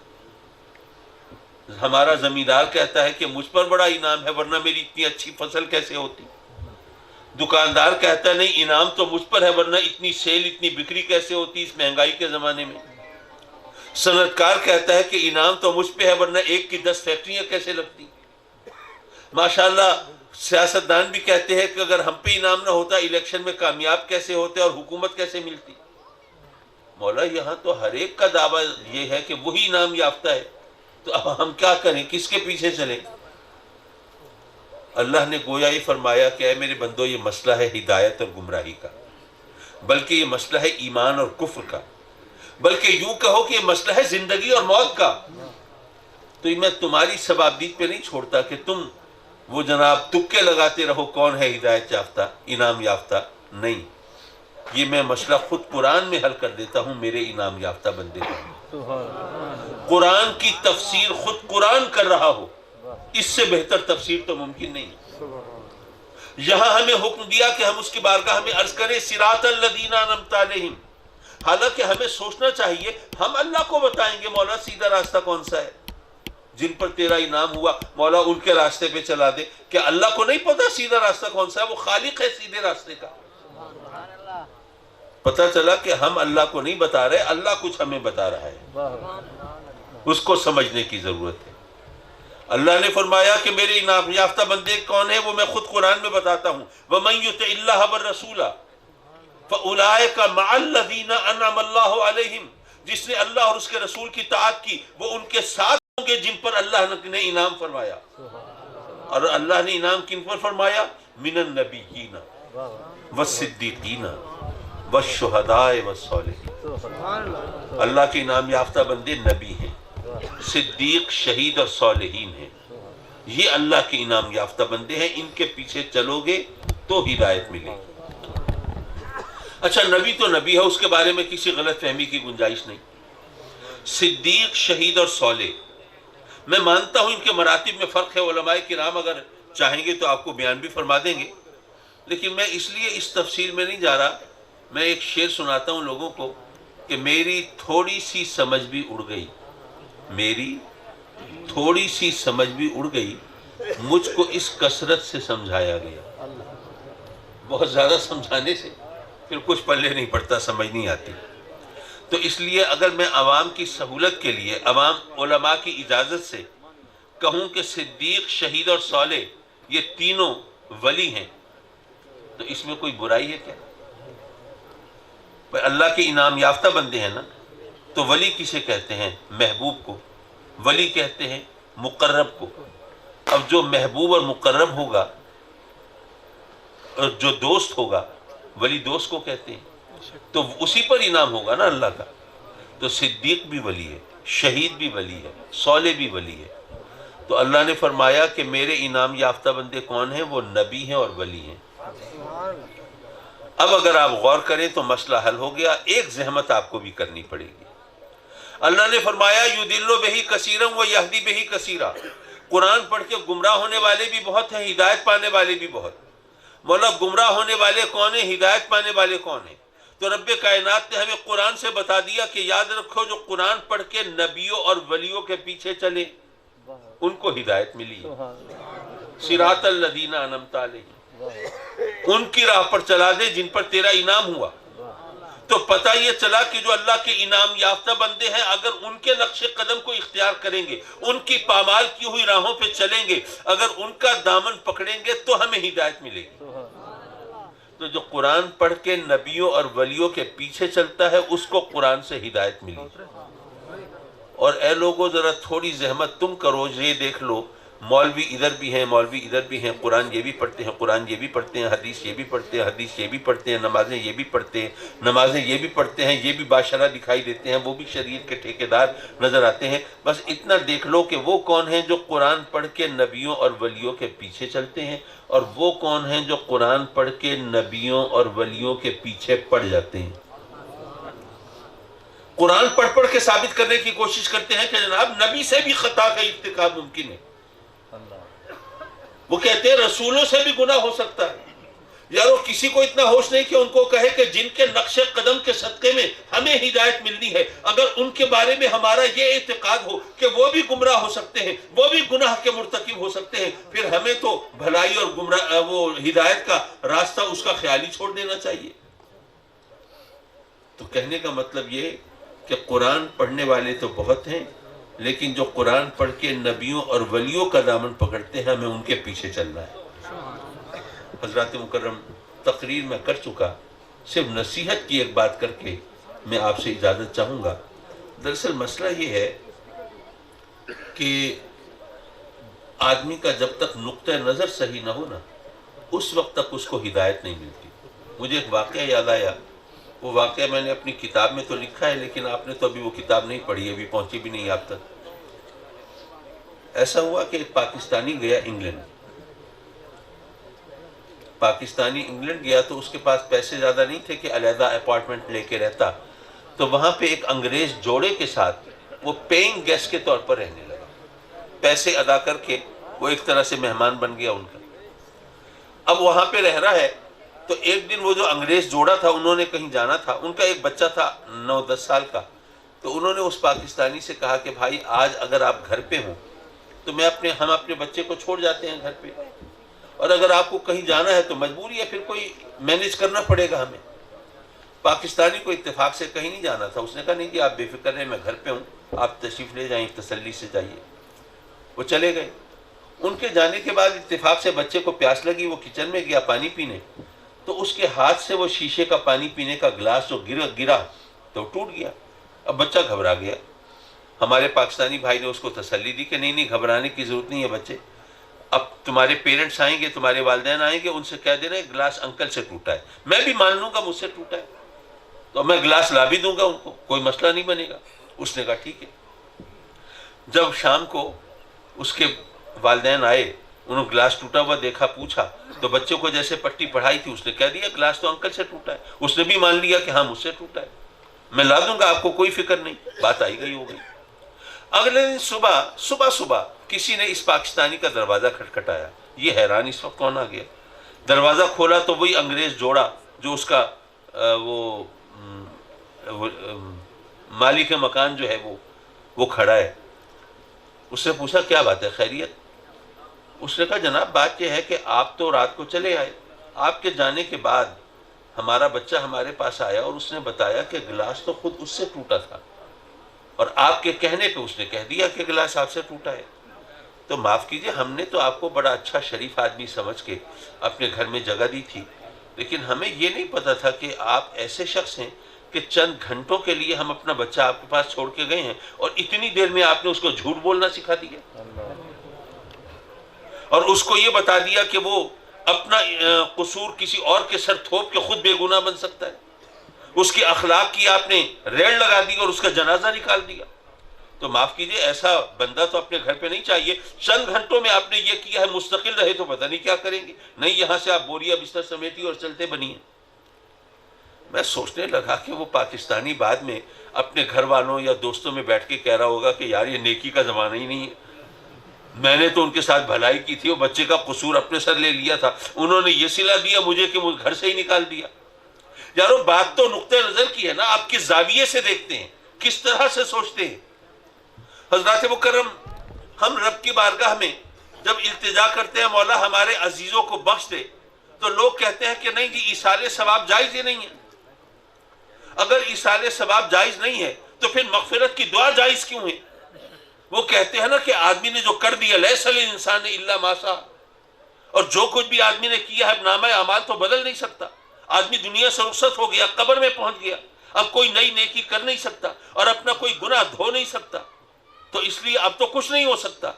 ہمارا زمیندار کہتا ہے کہ مجھ پر بڑا انعام ہے ورنہ میری اتنی اچھی فصل کیسے ہوتی. دکاندار کہتا ہے نہیں انعام تو مجھ پر ہے ورنہ اتنی سیل اتنی بکری کیسے ہوتی اس مہنگائی کے زمانے میں. صنعت کار کہتا ہے کہ انعام تو مجھ پہ ہے ورنہ 1 کی 10 فیکٹریاں کیسے لگتی. ماشاءاللہ سیاستدان بھی کہتے ہیں کہ اگر ہم پہ انعام نہ ہوتا الیکشن میں کامیاب کیسے ہوتے اور حکومت کیسے ملتی. مولا یہاں تو ہر ایک کا دعویٰ یہ ہے کہ وہی انعام یافتہ ہے تو اب ہم کیا کریں, کس کے پیچھے چلیں. اللہ نے گویا یہ فرمایا کہ اے میرے بندو یہ مسئلہ ہے ہدایت اور گمراہی کا, بلکہ یہ مسئلہ ہے ایمان اور کفر کا, بلکہ یوں کہو کہ یہ مسئلہ ہے زندگی اور موت کا. تو میں تمہاری ثوابدید پہ نہیں چھوڑتا کہ تم وہ جناب تکے لگاتے رہو کون ہے ہدایت یافتہ انعام یافتہ. نہیں, یہ میں مسئلہ خود قرآن میں حل کر دیتا ہوں میرے انعام یافتہ بندے کو. قرآن کی تفسیر خود قرآن کر رہا ہو, اس سے بہتر تفسیر تو ممکن نہیں. یہاں ہمیں حکم دیا کہ ہم اس کی بارگاہ میں عرض کریں صراط الذین انعمت علیہم, حالانکہ ہمیں سوچنا چاہیے ہم اللہ کو بتائیں گے مولا سیدھا راستہ کون سا ہے. جن پر تیرا انعام ہوا مولا ان کے راستے پہ چلا دے. کہ اللہ کو نہیں پتا سیدھا راستہ کون سا ہے؟ وہ خالق ہے سیدھے راستے کا. پتہ چلا کہ ہم اللہ کو نہیں بتا رہے, اللہ کچھ ہمیں بتا رہا ہے, اس کو سمجھنے کی ضرورت ہے. اللہ نے فرمایا کہ میرے انعام یافتہ بندے کون ہیں وہ میں خود قرآن میں بتاتا ہوں. وَمَن يُطِعِ اللَّهَ وَالرَّسُولَ فَأُولَٰئِكَ مَعَ الَّذِينَ أَنْعَمَ اللَّهُ عَلَيْهِمْ, جس نے اللہ اور اس کے رسول کی طاعت کی وہ ان کے ساتھ ہوں گے جن پر اللہ نے انعام فرمایا. اور اللہ نے انعام کن پر فرمایا؟ من النبیین والصدیقین والشہداء والصالحین. اللہ کے انعام یافتہ بندے نبی ہیں, صدیق, شہید اور صالحین ہیں. یہ اللہ کے انعام یافتہ بندے ہیں, ان کے پیچھے چلو گے تو ہدایت ملے گی. اچھا نبی تو نبی ہے, اس کے بارے میں کسی غلط فہمی کی گنجائش نہیں. صدیق, شہید اور صالح میں مانتا ہوں ان کے مراتب میں فرق ہے. علماء کرام اگر چاہیں گے تو آپ کو بیان بھی فرما دیں گے, لیکن میں اس لیے اس تفصیل میں نہیں جا رہا. میں ایک شعر سناتا ہوں لوگوں کو کہ میری تھوڑی سی سمجھ بھی اڑ گئی, میری تھوڑی سی سمجھ بھی اڑ گئی, مجھ کو اس کثرت سے سمجھایا گیا. بہت زیادہ سمجھانے سے پھر کچھ پلے نہیں پڑتا, سمجھ نہیں آتی. تو اس لیے اگر میں عوام کی سہولت کے لیے عوام علماء کی اجازت سے کہوں کہ صدیق, شہید اور صالح یہ تینوں ولی ہیں تو اس میں کوئی برائی ہے کیا؟ اللہ کے انعام یافتہ بندے ہیں نا. تو ولی کسے کہتے ہیں؟ محبوب کو. ولی کہتے ہیں مقرب کو. اب جو محبوب اور مقرب ہوگا اور جو دوست ہوگا ولی دوست کو کہتے ہیں, تو اسی پر انعام ہوگا نا اللہ کا. تو صدیق بھی ولی ہے, شہید بھی ولی ہے, صالح بھی ولی ہے. تو اللہ نے فرمایا کہ میرے انعام یافتہ بندے کون ہیں؟ وہ نبی ہیں اور ولی ہیں. اب اگر آپ غور کریں تو مسئلہ حل ہو گیا. ایک زحمت آپ کو بھی کرنی پڑے گی. اللہ نے فرمایا یُضِلُّ بِهِ کثیرا وَیَہْدِی بِهِ کثیرا. قرآن پڑھ کے گمراہ ہونے والے بھی بہت ہیں, ہدایت پانے والے بھی بہت. مولا گمراہ ہونے والے کون ہیں, ہدایت پانے والے کون ہیں؟ تو رب کائنات نے ہمیں قرآن سے بتا دیا کہ یاد رکھو جو قرآن پڑھ کے نبیوں اور ولیوں کے پیچھے چلے ان کو ہدایت ملی. صراط الذین انعمت علیہم, ان کی راہ پر چلا دے جن پر تیرا انعام ہوا. تو پتہ یہ چلا کہ جو اللہ کے انعام یافتہ بندے ہیں اگر ان کے نقش قدم کو اختیار کریں گے, ان کی پامال کی ہوئی راہوں پہ چلیں گے, اگر ان کا دامن پکڑیں گے تو ہمیں ہدایت ملے گی. تو جو قرآن پڑھ کے نبیوں اور ولیوں کے پیچھے چلتا ہے اس کو قرآن سے ہدایت ملی. اور اے لوگوں ذرا تھوڑی زحمت تم کرو, یہ دیکھ لو مولوی ادھر بھی ہیں, مولوی ادھر بھی ہیں, قرآن یہ بھی پڑھتے ہیں, قرآن یہ بھی پڑھتے ہیں, حدیث یہ بھی پڑھتے ہیں, حدیث یہ بھی پڑھتے ہیں, نمازیں یہ بھی پڑھتے ہیں, نمازیں یہ بھی پڑھتے ہیں, یہ بھی باشرہ دکھائی دیتے ہیں, وہ بھی شریعت کے ٹھیکیدار نظر آتے ہیں. بس اتنا دیکھ لو کہ وہ کون ہیں جو قرآن پڑھ کے نبیوں اور ولیوں کے پیچھے چلتے ہیں, اور وہ کون ہیں جو قرآن پڑھ کے نبیوں اور ولیوں کے پیچھے پڑ جاتے ہیں. قرآن پڑھ کے ثابت کرنے کی کوشش کرتے ہیں کہ جناب نبی سے بھی خطا کا ارتکاب ممکن ہے. وہ کہتے ہیں رسولوں سے بھی گناہ ہو سکتا ہے, یارو کسی کو اتنا ہوش نہیں کہ ان کو کہے کہ جن کے نقش قدم کے صدقے میں ہمیں ہدایت ملنی ہے، اگر ان کے بارے میں ہمارا یہ اعتقاد ہو کہ وہ بھی گمراہ ہو سکتے ہیں، وہ بھی گناہ کے مرتکب ہو سکتے ہیں، پھر ہمیں تو بھلائی اور گمراہ وہ ہدایت کا راستہ اس کا خیال ہی چھوڑ دینا چاہیے۔ تو کہنے کا مطلب یہ کہ قرآن پڑھنے والے تو بہت ہیں، لیکن جو قرآن پڑھ کے نبیوں اور ولیوں کا دامن پکڑتے ہیں، ہمیں ان کے پیچھے چلنا ہے۔ حضرات مکرم، تقریر میں کر چکا، صرف نصیحت کی ایک بات کر کے میں آپ سے اجازت چاہوں گا۔ دراصل مسئلہ یہ ہے کہ آدمی کا جب تک نقطہ نظر صحیح نہ ہو نا، اس وقت تک اس کو ہدایت نہیں ملتی۔ مجھے ایک واقعہ یاد آیا، وہ واقعہ میں نے اپنی کتاب میں تو لکھا ہے، لیکن آپ نے تو ابھی وہ کتاب نہیں پڑھی، ابھی پہنچی بھی نہیں آپ تک۔ ایسا ہوا کہ ایک پاکستانی گیا انگلینڈ، پاکستانی انگلینڈ گیا تو اس کے پاس پیسے زیادہ نہیں تھے کہ علیحدہ اپارٹمنٹ لے کے رہتا، تو وہاں پہ ایک انگریز جوڑے کے ساتھ وہ پیئنگ گیسٹ کے طور پر رہنے لگا، پیسے ادا کر کے وہ ایک طرح سے مہمان بن گیا ان کا۔ اب وہاں پہ رہ رہا ہے تو ایک دن وہ جو انگریز جوڑا تھا، انہوں نے کہیں جانا تھا، ان کا ایک بچہ تھا 9-10 سال کا، تو انہوں نے اس پاکستانی سے کہا کہ بھائی آج اگر آپ گھر پہ ہوں تو ہم اپنے بچے کو چھوڑ جاتے ہیں گھر پہ، اور اگر آپ کو کہیں جانا ہے تو مجبوری ہے، پھر کوئی مینیج کرنا پڑے گا ہمیں۔ پاکستانی کو اتفاق سے کہیں نہیں جانا تھا، اس نے کہا نہیں کہ آپ بے فکر رہیں، میں گھر پہ ہوں، آپ تشریف لے جائیں، تسلی سے جائیے۔ وہ چلے گئے۔ ان کے جانے کے بعد اتفاق سے بچے کو پیاس لگی، وہ کچن میں گیا پانی پینے، تو اس کے ہاتھ سے وہ شیشے کا پانی پینے کا گلاس جو گرا تو ٹوٹ گیا۔ اب بچہ گھبرا گیا، ہمارے پاکستانی بھائی نے اس کو تسلی دی کہ نہیں گھبرانے کی ضرورت نہیں ہے بچے، اب تمہارے پیرنٹس آئیں گے، تمہارے والدین آئیں گے، ان سے کہہ دینا گلاس انکل سے ٹوٹا ہے، میں بھی مان لوں گا مجھ سے ٹوٹا ہے تو میں گلاس لا بھی دوں گا ان کو، کوئی مسئلہ نہیں بنے گا۔ اس نے کہا ٹھیک ہے۔ جب شام کو اس کے والدین آئے، انہوں نے گلاس ٹوٹا ہوا دیکھا، پوچھا تو بچے کو جیسے پٹی پڑھائی تھی اس نے کہہ دیا گلاس تو انکل سے ٹوٹا ہے۔ اس نے بھی مان لیا کہ ہاں مجھ سے ٹوٹا ہے، میں لا دوں گا آپ کو، کوئی فکر نہیں، بات آئی گئی ہو گئی۔ اگلے دن صبح کسی نے اس پاکستانی کا دروازہ کھٹکھٹایا، یہ حیران اس وقت کون آ گیا، دروازہ کھولا تو وہی انگریز جوڑا جو اس کا مالک مکان جو ہے وہ کھڑا ہے۔ اس سے پوچھا کیا بات ہے، خیریت؟ اس نے کہا جناب بات یہ ہے کہ آپ تو رات کو چلے آئے، آپ کے جانے کے بعد ہمارا بچہ ہمارے پاس آیا اور اس نے بتایا کہ گلاس تو خود اس سے ٹوٹا تھا، اور آپ کے کہنے پہ اس نے کہہ دیا کہ گلاس آپ سے ٹوٹا ہے۔ تو معاف کیجئے، ہم نے تو آپ کو بڑا اچھا شریف آدمی سمجھ کے اپنے گھر میں جگہ دی تھی، لیکن ہمیں یہ نہیں پتا تھا کہ آپ ایسے شخص ہیں کہ چند گھنٹوں کے لیے ہم اپنا بچہ آپ کے پاس چھوڑ کے گئے ہیں اور اتنی دیر میں آپ نے اس کو جھوٹ بولنا سکھا دیا، اور اس کو یہ بتا دیا کہ وہ اپنا قصور کسی اور کے سر تھوپ کے خود بے گناہ بن سکتا ہے۔ اس کے اخلاق کی آپ نے ریڑ لگا دی اور اس کا جنازہ نکال دیا۔ تو معاف کیجئے، ایسا بندہ تو اپنے گھر پہ نہیں چاہیے۔ چند گھنٹوں میں آپ نے یہ کیا ہے، مستقل رہے تو پتہ نہیں کیا کریں گے، نہیں یہاں سے آپ بوریا بستر سمیٹی اور چلتے بنیے۔ میں سوچنے لگا کہ وہ پاکستانی بعد میں اپنے گھر والوں یا دوستوں میں بیٹھ کے کہہ رہا ہوگا کہ یار یہ نیکی کا زمانہ ہی نہیں ہے، میں نے تو ان کے ساتھ بھلائی کی تھی، وہ بچے کا قصور اپنے سر لے لیا تھا، انہوں نے یہ صلہ دیا مجھے کہ مجھے گھر سے ہی نکال دیا۔ یارو بات تو نقطہ نظر کی ہے نا، آپ کس زاویے سے دیکھتے ہیں، کس طرح سے سوچتے ہیں۔ حضرات مکرم، ہم رب کی بارگاہ میں جب التجا کرتے ہیں مولا ہمارے عزیزوں کو بخش دے، تو لوگ کہتے ہیں کہ نہیں جی ایصال ثواب جائز ہی نہیں ہے۔ اگر ایصال ثواب جائز نہیں ہے تو پھر مغفرت کی دعا جائز کیوں ہے؟ وہ کہتے ہیں نا کہ آدمی نے جو کر دیا لیس الانسان الا ما سعی، اور جو کچھ بھی آدمی نے کیا ہے نامہ اعمال تو بدل نہیں سکتا۔ آدمی دنیا سے رخصت ہو گیا، قبر میں پہنچ گیا، اب کوئی نئی نیکی کر نہیں سکتا اور اپنا کوئی گناہ دھو نہیں سکتا، تو اس لیے اب تو کچھ نہیں ہو سکتا۔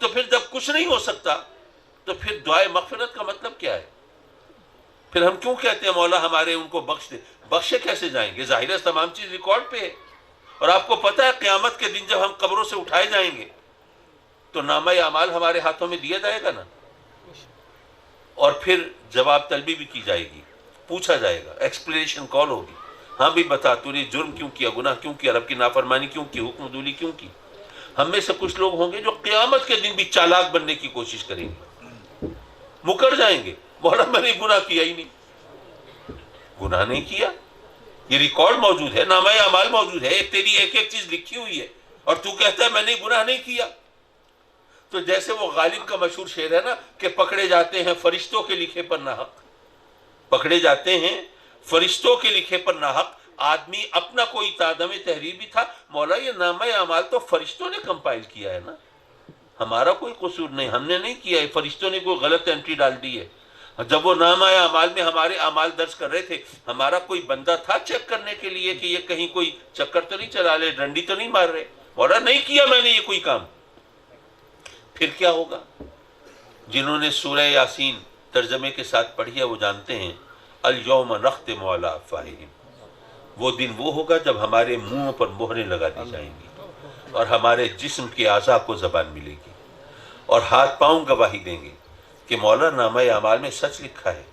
تو پھر جب کچھ نہیں ہو سکتا تو پھر دعائے مغفرت کا مطلب کیا ہے؟ پھر ہم کیوں کہتے ہیں مولا ہمارے ان کو بخش دے؟ بخشے کیسے جائیں گے؟ ظاہر ہے تمام چیز ریکارڈ پہ ہے، اور آپ کو پتہ ہے قیامت کے دن جب ہم قبروں سے اٹھائے جائیں گے تو نامہ اعمال ہمارے ہاتھوں میں دیا جائے گا نا، اور پھر جواب طلبی بھی کی جائے گی، پوچھا جائے گا، ایکسپلینیشن کال ہوگی، ہاں بھی بتا تو نے جرم کیوں کیا، گناہ کیوں کیا، رب کی نافرمانی کیوں کی، حکم دولی کیوں کی۔ ہم میں سے کچھ لوگ ہوں گے جو قیامت کے دن بھی چالاک بننے کی کوشش کریں گے، مکر جائیں گے، مولا میں نے گناہ کیا ہی نہیں، گناہ نہیں کیا، یہ ریکارڈ موجود ہے، نامہ اعمال موجود ہے، تیری ایک ایک چیز لکھی ہوئی ہے، اور تو کہتا ہے میں نے گناہ نہیں کیا۔ تو جیسے وہ غالب کا مشہور شعر ہے نا کہ پکڑے جاتے ہیں فرشتوں کے لکھے پر ناحق، پکڑے جاتے ہیں فرشتوں کے لکھے پر ناحق۔ آدمی اپنا کوئی تعدم تحریر بھی تھا، مولا یہ نامہ اعمال تو فرشتوں نے کمپائل کیا ہے نا، ہمارا کوئی قصور نہیں، ہم نے نہیں کیا ہے، فرشتوں نے کوئی غلط انٹری ڈال دی ہے۔ جب وہ نامہ اعمال میں ہمارے اعمال درج کر رہے تھے، ہمارا کوئی بندہ تھا چیک کرنے کے لیے کہ یہ کہیں کوئی چکر تو نہیں چلا لے، ڈنڈی تو نہیں مار رہے؟ مولا نہیں کیا میں نے یہ کوئی کام۔ پھر کیا ہوگا؟ جنہوں نے سورہ یاسین ترجمے کے ساتھ پڑھی ہے وہ جانتے ہیں، الیوم نختم علی افواہہم، وہ دن وہ ہوگا جب ہمارے منہوں پر مہریں لگا دی جائیں گی اور ہمارے جسم کے اعضاء کو زبان ملے گی اور ہاتھ پاؤں گواہی دیں گے کہ مولا نامہ اعمال میں سچ لکھا ہے،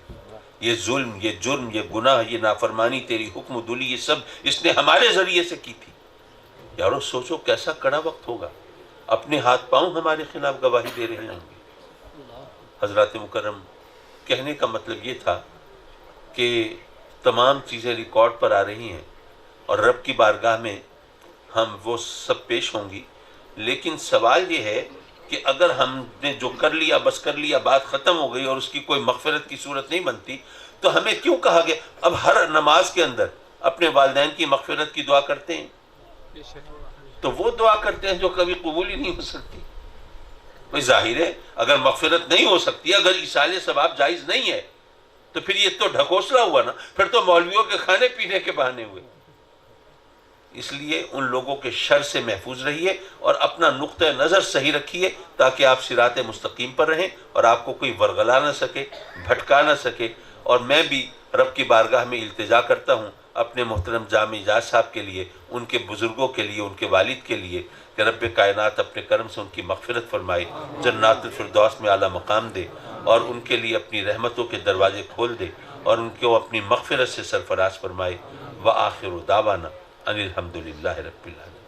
یہ ظلم، یہ جرم، یہ گناہ، یہ نافرمانی، تیری حکم دلی، یہ سب اس نے ہمارے ذریعے سے کی تھی۔ یارو سوچو کیسا کڑا وقت ہوگا، اپنے ہاتھ پاؤں ہمارے خلاف گواہی دے رہے ہوں گے۔ حضرات مکرم، کہنے کا مطلب یہ تھا کہ تمام چیزیں ریکارڈ پر آ رہی ہیں اور رب کی بارگاہ میں ہم وہ سب پیش ہوں گی، لیکن سوال یہ ہے کہ اگر ہم نے جو کر لیا بس کر لیا، بات ختم ہو گئی اور اس کی کوئی مغفرت کی صورت نہیں بنتی، تو ہمیں کیوں کہا گیا اب ہر نماز کے اندر اپنے والدین کی مغفرت کی دعا کرتے ہیں؟ تو وہ دعا کرتے ہیں جو کبھی قبول ہی نہیں ہو سکتی۔ بھئی ظاہر ہے اگر مغفرت نہیں ہو سکتی، اگر ایصال ثواب جائز نہیں ہے، تو پھر یہ تو ڈھکوسلا ہوا نا، پھر تو مولویوں کے کھانے پینے کے بہانے ہوئے۔ اس لیے ان لوگوں کے شر سے محفوظ رہیے اور اپنا نقطہ نظر صحیح رکھیے تاکہ آپ صراط مستقیم پر رہیں اور آپ کو کوئی ورغلا نہ سکے، بھٹکا نہ سکے۔ اور میں بھی رب کی بارگاہ میں التجا کرتا ہوں اپنے محترم جامع اجاز صاحب کے لیے، ان کے بزرگوں کے لیے، ان کے والد کے لیے، کہ رب کائنات اپنے کرم سے ان کی مغفرت فرمائے، جنات الفردوس میں اعلیٰ مقام دے اور ان کے لیے اپنی رحمتوں کے دروازے کھول دے اور ان کو اپنی مغفرت سے سرفراز فرمائے۔ وآخر دعوانا ان الحمدللہ رب العالمین۔